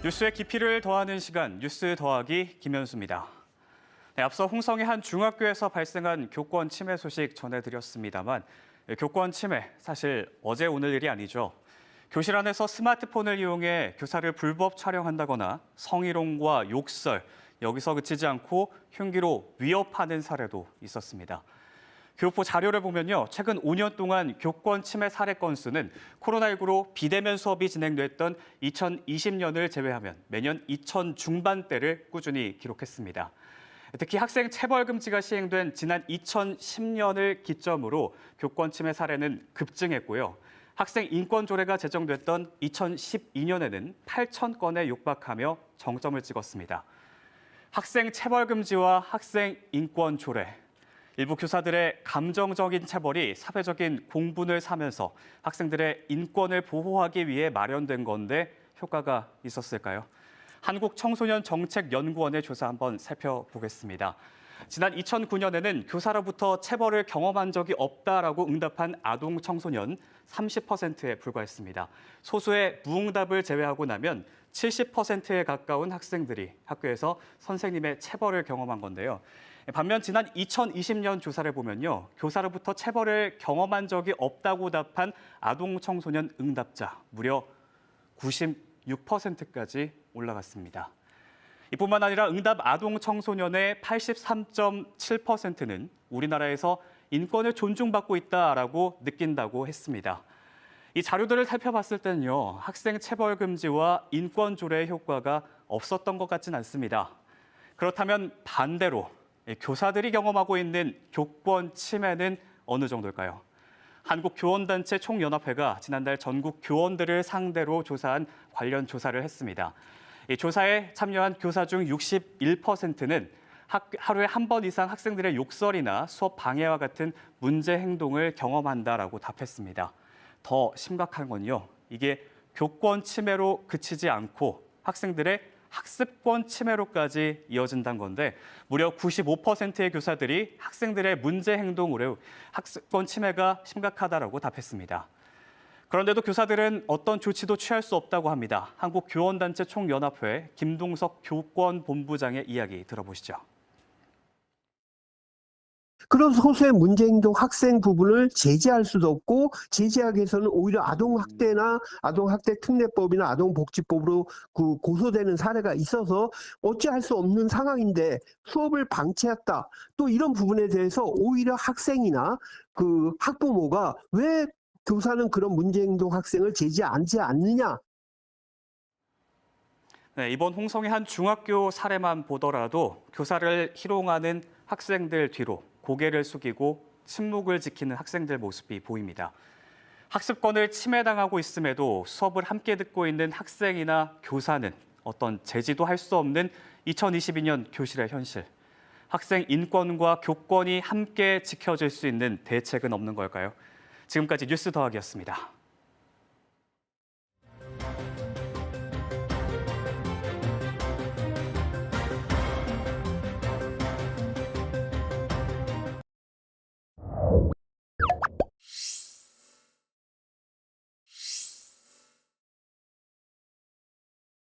뉴스의 깊이를 더하는 시간, 뉴스 더하기 김현수입니다. 네, 앞서 홍성의 한 중학교에서 발생한 교권 침해 소식 전해드렸습니다만 교권 침해, 사실 어제 오늘 일이 아니죠. 교실 안에서 스마트폰을 이용해 교사를 불법 촬영한다거나 성희롱과 욕설, 여기서 그치지 않고 흉기로 위협하는 사례도 있었습니다. 교육부 자료를 보면요, 최근 5년 동안 교권 침해 사례 건수는 코로나19로 비대면 수업이 진행됐던 2020년을 제외하면 매년 2000 중반대를 꾸준히 기록했습니다. 특히 학생 체벌 금지가 시행된 지난 2010년을 기점으로 교권 침해 사례는 급증했고요. 학생 인권 조례가 제정됐던 2012년에는 8,000건에 육박하며 정점을 찍었습니다. 학생 체벌 금지와 학생 인권 조례. 일부 교사들의 감정적인 체벌이 사회적인 공분을 사면서 학생들의 인권을 보호하기 위해 마련된 건데 효과가 있었을까요? 한국청소년정책연구원의 조사 한번 살펴보겠습니다. 지난 2009년에는 교사로부터 체벌을 경험한 적이 없다라고 응답한 아동 청소년 30%에 불과했습니다. 소수의 무응답을 제외하고 나면 70%에 가까운 학생들이 학교에서 선생님의 체벌을 경험한 건데요. 반면 지난 2020년 조사를 보면요, 교사로부터 체벌을 경험한 적이 없다고 답한 아동 청소년 응답자 무려 96%까지 올라갔습니다. 이뿐만 아니라 응답 아동 청소년의 83.7%는 우리나라에서 인권을 존중받고 있다라고 느낀다고 했습니다. 이 자료들을 살펴봤을 때는요, 학생 체벌 금지와 인권 조례의 효과가 없었던 것 같진 않습니다. 그렇다면 반대로 교사들이 경험하고 있는 교권 침해는 어느 정도일까요? 한국교원단체 총연합회가 지난달 전국 교원들을 상대로 조사한 관련 조사를 했습니다. 이 조사에 참여한 교사 중 61%는 하루에 한 번 이상 학생들의 욕설이나 수업 방해와 같은 문제 행동을 경험한다라고 답했습니다. 더 심각한 건요, 이게 교권 침해로 그치지 않고 학생들의 학습권 침해로까지 이어진다는 건데 무려 95%의 교사들이 학생들의 문제 행동으로 학습권 침해가 심각하다라고 답했습니다. 그런데도 교사들은 어떤 조치도 취할 수 없다고 합니다. 한국교원단체 총연합회 김동석 교권본부장의 이야기 들어보시죠. 그런 소수의 문제행동 학생 부분을 제재할 수도 없고, 제재하기 위해서는 오히려 아동학대나 아동학대 특례법이나 아동복지법으로 고소되는 사례가 있어서 어찌할 수 없는 상황인데 수업을 방치했다. 또 이런 부분에 대해서 오히려 학생이나 학부모가 왜 교사는 그런 문제행동 학생을 제재하지 않느냐. 네, 이번 홍성의 한 중학교 사례만 보더라도 교사를 희롱하는 학생들 뒤로 고개를 숙이고 침묵을 지키는 학생들 모습이 보입니다. 학습권을 침해당하고 있음에도 수업을 함께 듣고 있는 학생이나 교사는 어떤 제지도 할 수 없는 2022년 교실의 현실. 학생 인권과 교권이 함께 지켜질 수 있는 대책은 없는 걸까요? 지금까지 뉴스 더하기였습니다.